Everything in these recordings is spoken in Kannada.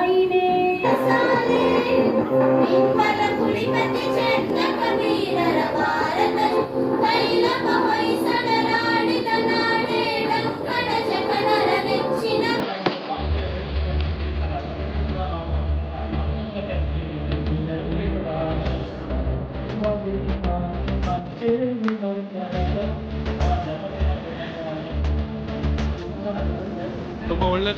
ಸಾಯಿನೇ ಸಾಲೆ ನಿಮ್ಮಲ ಕುಳಿಪತಿ ಚಂದ ಕಬೀರರ ಭಾರತರು ಕೈಲಕ ಹೊಯ್ಸಳರಾಡಿದ ನಾಡೇ ಡಂಕಣ ಜಕಣರ ನೆಚ್ಚಿನ ತುಂಬ ಒಳ್ಳೆ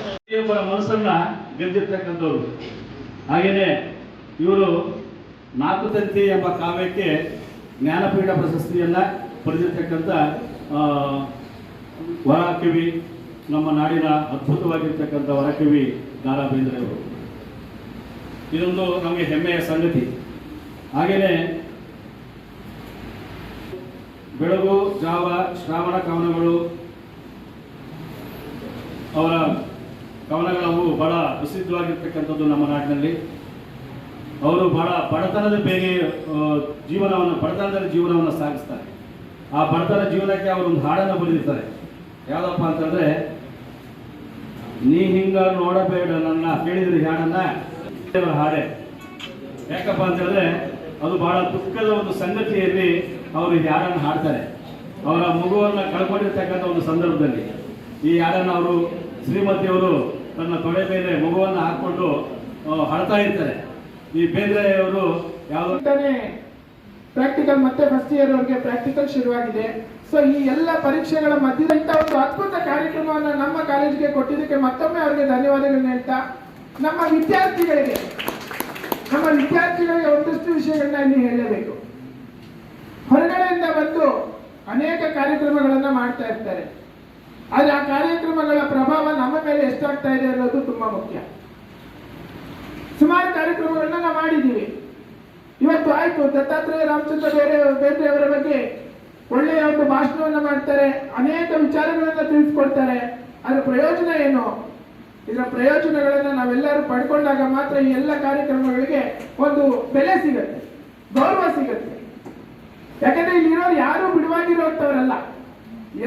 ಪ್ರತಿಯೊಬ್ಬರ ಮನಸ್ಸನ್ನ ಗೆದ್ದಿರ್ತಕ್ಕಂಥವ್ರು. ಹಾಗೇನೆ ಇವರು ನಾಲ್ಕು ತಂತಿ ಎಂಬ ಕಾವ್ಯಕ್ಕೆ ಜ್ಞಾನಪೀಠ ಪ್ರಶಸ್ತಿಯನ್ನ ಪಡೆದಿರ್ತಕ್ಕಂಥ ವರಕವಿ, ನಮ್ಮ ನಾಡಿನ ಅದ್ಭುತವಾಗಿರ್ತಕ್ಕಂಥ ವರಕವಿ ದ ರಾ ಬೇಂದ್ರೆಯವರು. ಇದೊಂದು ನಮಗೆ ಹೆಮ್ಮೆಯ ಸಂಗತಿ. ಹಾಗೆಯೇ ಬೆಳಗು ಜಾವ ಶ್ರಾವಣ ಕವನಗಳು, ಅವರ ಕವನಗಳವು ಬಹಳ ಪ್ರಸಿದ್ಧವಾಗಿರ್ತಕ್ಕಂಥದ್ದು ನಮ್ಮ ನಾಡಿನಲ್ಲಿ. ಅವರು ಬಹಳ ಬಡತನದ ಜೀವನವನ್ನು ಸಾಗಿಸ್ತಾರೆ. ಆ ಬಡತನ ಜೀವನಕ್ಕೆ ಅವರು ಒಂದು ಹಾಡನ್ನು ಬರೆದಿರ್ತಾರೆ. ಯಾವುದಪ್ಪ ಅಂತಂದ್ರೆ, ನೀ ಹಿಂಗ ನೋಡಬೇಡ ನನ್ನ, ಕೇಳಿದ್ರಿ ಹಾಡನ್ನ, ಹಾಡೆ. ಯಾಕಪ್ಪ ಅಂತ ಹೇಳಿದ್ರೆ ಅದು ಬಹಳ ದುಃಖದ ಒಂದು ಸಂಗತಿಯಲ್ಲಿ ಅವರು ಈ ಹಾಡನ್ನು ಹಾಡ್ತಾರೆ. ಅವರ ಮಗುವನ್ನು ಕಳ್ಕೊಂಡಿರ್ತಕ್ಕಂಥ ಒಂದು ಸಂದರ್ಭದಲ್ಲಿ ಈ ಹಾಡನ್ನು ಅವರು, ಶ್ರೀಮತಿಯವರು ತನ್ನ ತೊಡೆ ಮೇಲೆ ಮಗುವನ್ನು ಹಾಕೊಂಡು ಹಾಡ್ತಾ ಇರ್ತಾರೆ. ಈ ಬೇಂದ್ರೆಯವರು ಯಾವುದೇ ಪ್ರಾಕ್ಟಿಕಲ್ ಮತ್ತೆ ಫಸ್ಟ್ ಇಯರ್ ಅವರಿಗೆ ಪ್ರಾಕ್ಟಿಕಲ್ ಶುರುವಾಗಿದೆ. ಸೊ ಈ ಎಲ್ಲ ಪರೀಕ್ಷೆಗಳ ಮಧ್ಯದ ಇಂಥ ಒಂದು ಅದ್ಭುತ ಕಾರ್ಯಕ್ರಮವನ್ನು ನಮ್ಮ ಕಾಲೇಜಿಗೆ ಕೊಟ್ಟಿದ್ದಕ್ಕೆ ಮತ್ತೊಮ್ಮೆ ಅವರಿಗೆ ಧನ್ಯವಾದಗಳನ್ನ ಹೇಳ್ತಾ, ನಮ್ಮ ವಿದ್ಯಾರ್ಥಿಗಳಿಗೆ ಒಂದಷ್ಟು ವಿಷಯಗಳನ್ನ ಇಲ್ಲಿ ಹೇಳಲೇಬೇಕು. ಹೊರಗಡೆಯಿಂದ ಬಂದು ಅನೇಕ ಕಾರ್ಯಕ್ರಮಗಳನ್ನ ಮಾಡ್ತಾ ಇರ್ತಾರೆ. ಆದ್ರೆ ಆ ಕಾರ್ಯಕ್ರಮಗಳ ಪ್ರಭಾವ ನಮ್ಮ ಮೇಲೆ ಎಷ್ಟಾಗ್ತಾ ಇದೆ ಅನ್ನೋದು ತುಂಬಾ ಮುಖ್ಯ. ಸುಮಾರು ಕಾರ್ಯಕ್ರಮಗಳನ್ನ ನಾವು ಮಾಡಿದ್ದೀವಿ. ಇವತ್ತು ಆಯ್ತು, ದತ್ತಾತ್ರೇಯ ರಾಮಚಂದ್ರ ಬೇಂದ್ರೆ ಅವರ ಬಗ್ಗೆ ಒಳ್ಳೆಯ ಒಂದು ಭಾಷಣವನ್ನ ಮಾಡ್ತಾರೆ, ಅನೇಕ ವಿಚಾರಗಳನ್ನ ತಿಳಿಸ್ಕೊಡ್ತಾರೆ. ಅದರ ಪ್ರಯೋಜನ ಏನು? ಇದರ ಪ್ರಯೋಜನಗಳನ್ನ ನಾವೆಲ್ಲರೂ ಪಡ್ಕೊಂಡಾಗ ಮಾತ್ರ ಈ ಎಲ್ಲ ಕಾರ್ಯಕ್ರಮಗಳಿಗೆ ಒಂದು ಬೆಲೆ ಸಿಗತ್ತೆ, ಗೌರವ ಸಿಗತ್ತೆ. ಯಾಕಂದ್ರೆ ಇಲ್ಲಿರೋರು ಯಾರು ಬಿಡುವಾಗಿರುವಂತವರಲ್ಲ,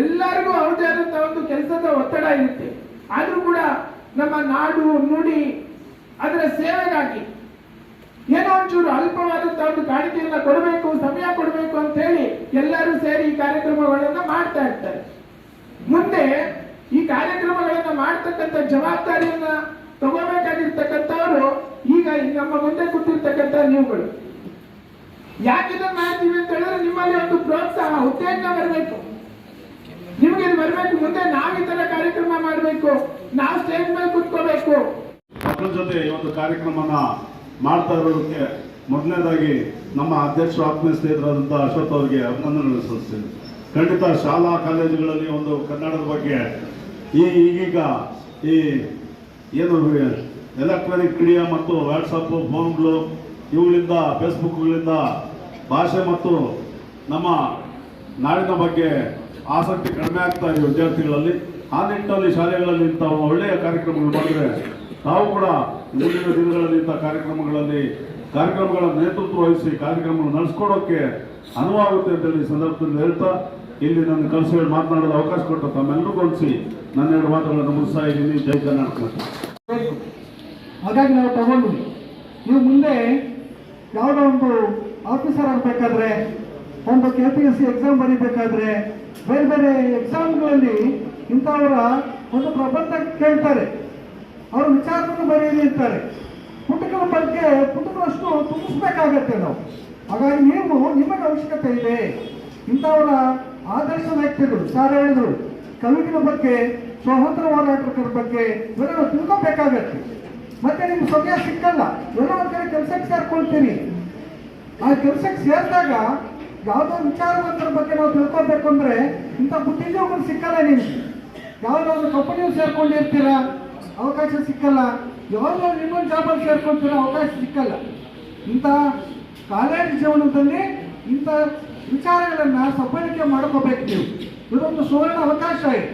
ಎಲ್ಲರಿಗೂ ಅವ್ರದೇ ಆದಂತಹ ಒಂದು ಕೆಲಸದ ಒತ್ತಡ ಇರುತ್ತೆ. ಆದ್ರೂ ಕೂಡ ನಮ್ಮ ನಾಡು ನುಡಿ ಅದರ ಸೇವೆಗಾಗಿ ಏನೋ ಒಂಚೂರು ಅಲ್ಪವಾದಂತಹ ಒಂದು ಕಾಣಿಕೆಯನ್ನ ಕೊಡಬೇಕು, ಸಮಯ ಕೊಡಬೇಕು ಅಂತ ಹೇಳಿ ಎಲ್ಲರೂ ಸೇರಿ ಈ ಕಾರ್ಯಕ್ರಮಗಳನ್ನ ಮಾಡ್ತಾ ಇರ್ತಾರೆ. ಮುಂದೆ ಈ ಕಾರ್ಯಕ್ರಮಗಳನ್ನ ಮಾಡ್ತಕ್ಕಂಥ ಜವಾಬ್ದಾರಿಯನ್ನ ತಗೋಬೇಕಾಗಿರ್ತಕ್ಕಂಥವ್ರು ಈಗ ನಮ್ಮ ಮುಂದೆ ಕೂತಿರ್ತಕ್ಕಂಥ ನೀವುಗಳು. ಯಾಕಿದನ್ನ ಮಾಡ್ತೀವಿ ಅಂತ ಹೇಳಿದ್ರೆ ನಿಮ್ಮಲ್ಲಿ ಒಂದು ಪ್ರೋತ್ಸಾಹ, ಉತ್ತೇಜನ ಬರಬೇಕು. ನಿಮಗೆ ಇದು ಬರಬೇಕು, ಮುಂದೆ ನಾವು ಈ ತರ ಕಾರ್ಯಕ್ರಮ ಮಾಡಬೇಕು, ನಾವು ಸ್ಟೇಜ್ ಮೇಲೆ ಕೂತ್ಕೋಬೇಕು. ಮಕ್ಕಳ ಜೊತೆ ಈ ಒಂದು ಕಾರ್ಯಕ್ರಮನ ಮಾಡ್ತಾ ಇರೋದಕ್ಕೆ ಮೊದಲನೇದಾಗಿ ನಮ್ಮ ಅಧ್ಯಕ್ಷರು ಆತ್ಮೀಯ ಸ್ನೇಹಿತರಾದಂಥ ಅಶ್ವಥ್ ಅವರಿಗೆ ಅಭಿನಂದನೆ ಸಲ್ಲಿಸ್ತೀನಿ. ಖಂಡಿತ ಶಾಲಾ ಕಾಲೇಜುಗಳಲ್ಲಿ ಒಂದು ಕನ್ನಡದ ಬಗ್ಗೆ ಈಗೀಗ ಈ ಏನು ಎಲೆಕ್ಟ್ರಾನಿಕ್ ಮೀಡಿಯಾ ಮತ್ತು ವಾಟ್ಸಪ್ ಫೋನ್ಗಳು ಇವುಗಳಿಂದ, ಫೇಸ್ಬುಕ್ಗಳಿಂದ ಭಾಷೆ ಮತ್ತು ನಮ್ಮ ನಾಡಿನ ಬಗ್ಗೆ ಆಸಕ್ತಿ ಕಡಿಮೆ ಆಗ್ತಾ ಇದೆ ವಿದ್ಯಾರ್ಥಿಗಳಲ್ಲಿ. ಆ ನಿಟ್ಟಿನಲ್ಲಿ ಶಾಲೆಗಳಲ್ಲಿ ಇಂಥ ಒಳ್ಳೆಯ ಕಾರ್ಯಕ್ರಮಗಳು ಮಾಡಿದ್ರೆ ನಾವು ಕೂಡ ಮುಂದಿನ ದಿನಗಳಲ್ಲಿ ಇಂಥ ಕಾರ್ಯಕ್ರಮಗಳ ನೇತೃತ್ವ ವಹಿಸಿ ಕಾರ್ಯಕ್ರಮಗಳು ನಡೆಸ್ಕೊಡೋಕ್ಕೆ ಅನುವಾಗುತ್ತೆ ಅಂತೇಳಿ ಈ ಸಂದರ್ಭದಲ್ಲಿ ಹೇಳ್ತಾ, ಇಲ್ಲಿ ನನ್ನ ಕನಸುಗಳು ಮಾತನಾಡಲು ಅವಕಾಶ ಕೊಟ್ಟು ತಮ್ಮೆಲ್ಲರಿಗೂ ಅನಿಸಿ ನನ್ನ ಎರಡು ಮಾತುಗಳನ್ನು ಮುಗಿಸ್ತಾ ಇದ್ದೀನಿ. ಜೈ ಕರ್ನಾಟಕ. ಹಾಗಾಗಿ ನಾವು ತಗೊಂಡ್ವಿ, ನೀವು ಮುಂದೆ ಯಾವುದೋ ಒಂದು ಆಫೀಸರ್ ಆಗಬೇಕಾದ್ರೆ, ಒಂದು KPSC ಎಕ್ಸಾಮ್ ಬರೀಬೇಕಾದ್ರೆ, ಬೇರೆ ಬೇರೆ ಎಕ್ಸಾಮ್ಗಳಲ್ಲಿ ಇಂಥವರ ಒಂದು ಪ್ರಬಂಧ ಕೇಳ್ತಾರೆ, ಅವ್ರ ವಿಚಾರವನ್ನು ಬರೀರಿ ಅಂತಾರೆ. ಪುಟಗಳ ಬಗ್ಗೆ ಪುಟಗಳಷ್ಟು ತುಂಬಿಸ್ಬೇಕಾಗತ್ತೆ ನಾವು. ಹಾಗಾಗಿ ನಿಮಗೆ ಅವಶ್ಯಕತೆ ಇದೆ. ಇಂಥವರ ಆದರ್ಶ ವ್ಯಕ್ತಿಗಳು, ಸಾರ್ ಹೇಳಿದ್ರು, ಕವಿಗಳ ಬಗ್ಗೆ, ಸ್ವಾತಂತ್ರ್ಯ ಹೋರಾಟಗಾರರ ಬಗ್ಗೆ ಇವೆಲ್ಲ ತಿಳ್ಕೊಬೇಕಾಗತ್ತೆ. ಮತ್ತೆ ನಿಮ್ಗೆ ಸಮಯ ಸಿಕ್ಕಲ್ಲ, ಎಲ್ಲೋ ಒಂದು ಕಡೆ ಕೆಲಸಕ್ಕೆ ಸೇರ್ಕೊಳ್ತೀರಿ. ಆ ಕೆಲಸಕ್ಕೆ ಸೇರಿದಾಗ ಯಾವುದೋ ವಿಚಾರವಂತರ ಬಗ್ಗೆ ನಾವು ತಿಳ್ಕೊಬೇಕು ಅಂದ್ರೆ ಇಂಥ ಬುದ್ಧಿಜೀವಿಗಳು ಸಿಕ್ಕಲ್ಲ. ನಿಮ್ಗೆ ಯಾವುದೋ ಒಂದು ಕಂಪನಿಯಲ್ಲಿ ಸೇರ್ಕೊಂಡಿರ್ತೀರಾ, ಅವಕಾಶ ಸಿಕ್ಕಲ್ಲ. ಯಾವುದೋ ಇನ್ನೊಂದು ಜಾಬಲ್ಲಿ ಸೇರ್ಕೊಳ್ತೀರಾ, ಅವಕಾಶ ಸಿಕ್ಕಲ್ಲ. ಇಂಥ ಕಾಲೇಜ್ ಜೀವನದಲ್ಲಿ ಇಂಥ ವಿಚಾರಗಳನ್ನ ಸಬ್ಬಳಕೆ ಮಾಡ್ಕೋಬೇಕು ನೀವು. ಇದೊಂದು ಸುವರ್ಣ ಅವಕಾಶ ಇದೆ.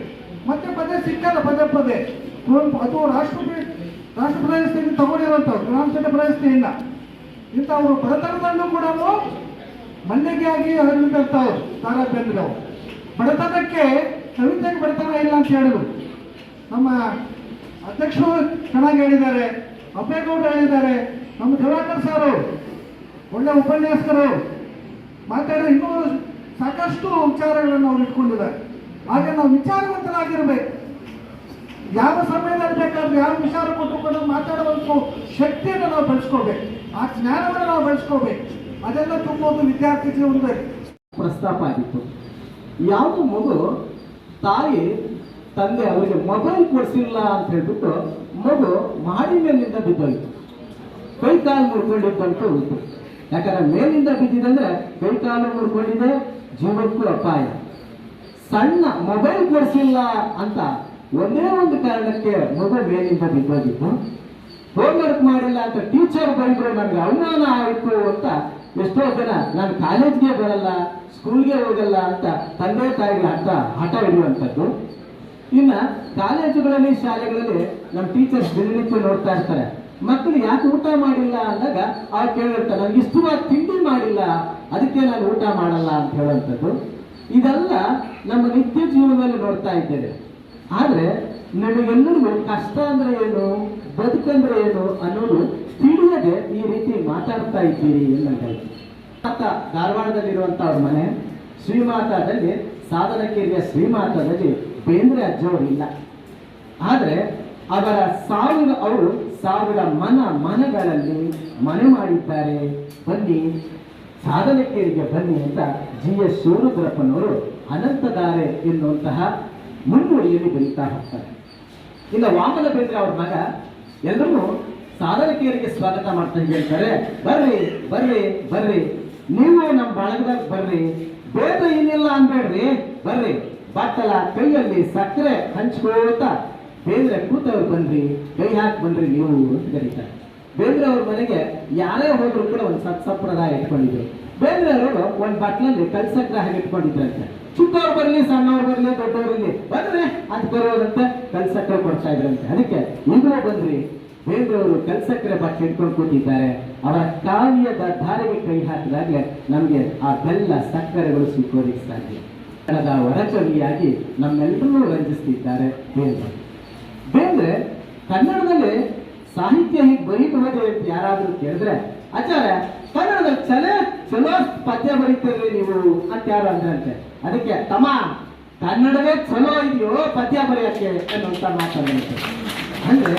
ಮತ್ತೆ ಪದೇ ಸಿಕ್ಕಲ್ಲ ಪದೇ ಪದೇ ಅದು ರಾಷ್ಟ್ರ ಪ್ರಶಸ್ತಿಯನ್ನು ತಗೊಂಡಿರುವಂಥವ್ರು ರಾಮಚಂದ್ರ ಪ್ರಶಸ್ತಿಯಿಂದ ಇಂಥವ್ರು ಬಡತನದಲ್ಲೂ ಕೂಡ ಮಲ್ಲಿಗೆಯಾಗಿ ಹರಿದಂಥವ್ರು ತಾರಾ ಬೇಂದ್ರವರು. ಬಡತನಕ್ಕೆ ಕವಿತೆಗೆ ಬಡತನ ಇಲ್ಲ ಅಂತ ಹೇಳಿದ್ರು. ನಮ್ಮ ಅಧ್ಯಕ್ಷರು ಚೆನ್ನಾಗಿ ಹೇಳಿದ್ದಾರೆ, ಅಪ್ಪೇಗೌಡರು ಹೇಳಿದ್ದಾರೆ, ನಮ್ಮ ದಿವಾಕರ್ ಸಾರು ಒಳ್ಳೆ ಉಪನ್ಯಾಸಕರು ಮಾತಾಡಿದ್ರೆ ಇನ್ನೂ ಸಾಕಷ್ಟು ವಿಚಾರಗಳನ್ನು ಅವ್ರು ಇಟ್ಕೊಂಡಿದ್ದಾರೆ. ಹಾಗೆ ನಾವು ವಿಚಾರವಂತರಾಗಿರ್ಬೇಕು. ಯಾವ ಸಮಯದಲ್ಲಿ ಬೇಕಾದ್ರೆ ಯಾವ ವಿಚಾರ ಕೊಟ್ಟುಕೊಂಡು ಮಾತಾಡುವಂಥ ಶಕ್ತಿಯನ್ನು ನಾವು ಬೆಳೆಸ್ಕೋಬೇಕು, ಆ ಜ್ಞಾನವನ್ನು ನಾವು ಬೆಳೆಸ್ಕೋಬೇಕು. ಅದೆಲ್ಲ ತುಂಬೋದು ವಿದ್ಯಾರ್ಥಿ ಜೀವನದಲ್ಲಿ. ಪ್ರಸ್ತಾಪ ಆಗಿತ್ತು. ಯಾವ ಮಗು ತಾಯಿ ತಂದೆ ಅವರಿಗೆ ಮೊಬೈಲ್ ಕೊಡಿಸಿಲ್ಲ ಅಂತ ಹೇಳ್ಬಿಟ್ಟು ಮಗು ಮಾಡಿ ಮೇಲಿಂದ ಬಿದ್ದೋಯ್ತು, ಕೈ ಕಾಲು ಮುರ್ಕೊಂಡಿದ್ದಂತ ಉಂಟು. ಯಾಕಂದ್ರೆ ಮೇಲಿಂದ ಬಿದ್ದಿದಂದ್ರೆ ಕೈ ಕಾಲು ಮುರ್ಕೊಂಡಿದೆ, ಜೀವಕ್ಕೂ ಅಪಾಯ. ಸಣ್ಣ ಮೊಬೈಲ್ ಕೊಡಿಸಿಲ್ಲ ಅಂತ ಒಂದೇ ಒಂದು ಕಾರಣಕ್ಕೆ ಮಗು ಮೇಲಿಂದ ಬಿದ್ದೋಗಿತ್ತು. ಹೋಮ್ವರ್ಕ್ ಮಾಡಿಲ್ಲ ಅಂತ ಟೀಚರ್ ಬೈದ್ರು, ನನಗೆ ಅವಮಾನ ಆಯಿತು ಅಂತ ಎಷ್ಟೋ ಜನ ನಾನು ಕಾಲೇಜ್ಗೆ ಬರಲ್ಲ, ಸ್ಕೂಲ್ಗೆ ಹೋಗಲ್ಲ ಅಂತ ತಂದೆ ತಾಯಿಗಳ ಹಠ ಹಿಡಿಯುವಂಥದ್ದು. ಇನ್ನ ಕಾಲೇಜುಗಳಲ್ಲಿ ಶಾಲೆಗಳಲ್ಲಿ ನಮ್ಮ ಟೀಚರ್ಸ್ ದಿನನಿತ್ಯ ನೋಡ್ತಾ ಇರ್ತಾರೆ, ಮಕ್ಕಳು ಯಾಕೆ ಊಟ ಮಾಡಿಲ್ಲ ಅಂದಾಗ ಅವ್ರು ಕೇಳಿರ್ತಾರೆ, ನನಗೆ ಇಷ್ಟವಾದ ತಿಂಡಿ ಮಾಡಿಲ್ಲ ಅದಕ್ಕೆ ನಾನು ಊಟ ಮಾಡಲ್ಲ ಅಂತ ಹೇಳುವಂಥದ್ದು. ಇದೆಲ್ಲ ನಮ್ಮ ನಿತ್ಯ ಜೀವನದಲ್ಲಿ ನೋಡ್ತಾ ಇದ್ದೇವೆ. ಆದ್ರೆ ನಮಗೆಲ್ಲರಿಗೂ ಕಷ್ಟ ಅಂದ್ರೆ ಏನು, ಬದುಕಂದ್ರೆ ಏನು ಅನ್ನೋದು ತಿಳಿಯದೆ ಈ ರೀತಿ ಮಾತಾಡ್ತಾ ಇದ್ದೀರಿ ಎಂದಂತೆ. ಧಾರವಾಡದಲ್ಲಿರುವಂತ ಅವ್ರ ಮನೆ ಶ್ರೀಮಾತಾದಲ್ಲಿ, ಸಾಧನಕೇರಿಯ ಶ್ರೀಮಾತಾದಲ್ಲಿ ಬೇಂದ್ರೆ ಅಜ್ಜವರು ಇಲ್ಲ. ಆದ್ರೆ ಅವರ ಅವರು ಸಾವಿರ ಮನಗಳಲ್ಲಿ ಮನೆ ಮಾಡಿದ್ದಾರೆ. ಬನ್ನಿ ಸಾಧನಕೇರಿಗೆ ಬನ್ನಿ ಅಂತ GS ಶಿವರುದ್ರಪ್ಪನವರು ಅನಂತಧಾರೆ ಎನ್ನುವಂತಹ ಮುನ್ನುಡಿಯಲ್ಲಿ ಬರೀತಾ ಹೋಗ್ತಾರೆ. ಇನ್ನು ವಾಮನ ಬೇಂದ್ರೆ ಅವ್ರ ಮಗ ಎಲ್ಲರೂ ಸಾಧನಕೇರಿಗೆ ಸ್ವಾಗತ ಮಾಡ್ತಾ ಹೇಳ್ತಾರೆ, ಬರ್ರಿ ಬರ್ರಿ ಬರ್ರಿ, ನೀವು ನಮ್ಮ ಬಳಗದಾಗ ಬರ್ರಿ, ಬೇರೆ ಏನಿಲ್ಲ ಅನ್ಬೇಡ್ರಿ, ಬರ್ರಿ ಬಟ್ಟಲ ಕೈಯಲ್ಲಿ ಸಕ್ಕರೆ ಹಂಚ್ಕೋತ ಬೇಂದ್ರೆ ಕೂತವ್ರು ಬನ್ರಿ, ಕೈ ಹಾಕಿ ಬನ್ರಿ ನೀವು ಅಂತ ಕರೀತಾರೆ. ಬೇಂದ್ರೆ ಅವ್ರ ಮನೆಗೆ ಯಾರೇ ಹೋದ್ರು ಕೂಡ ಒಂದು ಸಂಪ್ರದಾಯ ಇಟ್ಕೊಂಡಿದ್ರು. ಬೇಂದ್ರೆ ಅವರು ಒಂದು ಬಟ್ಲಲ್ಲಿ ಕಲ್ಸಕ್ರೆ ಹಾಗೆ ಇಟ್ಕೊಂಡಿದ್ರಂತೆ. ಚಿಕ್ಕವ್ರು ಬರ್ಲಿ, ಸಣ್ಣವ್ರು ಬರ್ಲಿ, ದೊಡ್ಡವ್ರಲ್ಲಿ ಬಂದ್ರೆ ಅದು ಬರೋದಂತೆ ಕಲ್ಸಕ್ರೆ ಕೊಡ್ತಾ ಇದ್ರಂತೆ. ಅದಕ್ಕೆ ಈಗಲೂ ಬಂದ್ರಿ, ಬೇಂದ್ರೆ ಅವರು ಕಲ್ಸಕ್ರೆ ಬಟ್ಟೆ ಇಟ್ಕೊಂಡು ಕೂತಿದ್ದಾರೆ. ಅವರ ಕಾವ್ಯದ ಧಾರೆಗೆ ಕೈ ಹಾಕಿದಾಗಲೇ ನಮಗೆ ಆ ಬೆಲ್ಲ ಸಕ್ಕರೆಗಳು ಸಿಕ್ಕೋದಿಕ್ಕೆ ಸಾಧ್ಯ. ಕಳೆದ ಹೊರಚೊಲಿಯಾಗಿ ನಮ್ಮೆಲ್ಲರನ್ನೂ ರಂಜಿಸ್ತಿದ್ದಾರೆ ಬೇಂದ್ರೆ. ಬೇಂದ್ರೆ ಕನ್ನಡದಲ್ಲಿ ಸಾಹಿತ್ಯ ಹೀಗೆ ಬರೀಬಹುದೇ ಅಂತ ಯಾರಾದ್ರೂ ಕೇಳಿದ್ರೆ, ಆಚಾರ್ಯ ಕನ್ನಡದಲ್ಲಿ ಚಲೋ ಪದ್ಯ ಬರೀತೀರಿ ನೀವು ಅಂತ ಯಾರು ಅಂದ್ರಂತೆ. ಅದಕ್ಕೆ ತಮ್ಮ ಕನ್ನಡವೇ ಚಲೋ ಇದೆಯೋ ಪದ್ಯ ಬರೆಯಕ್ಕೆ ಅನ್ನುವಂತ ಮಾತಾಡುತ್ತೆ. ಅಂದ್ರೆ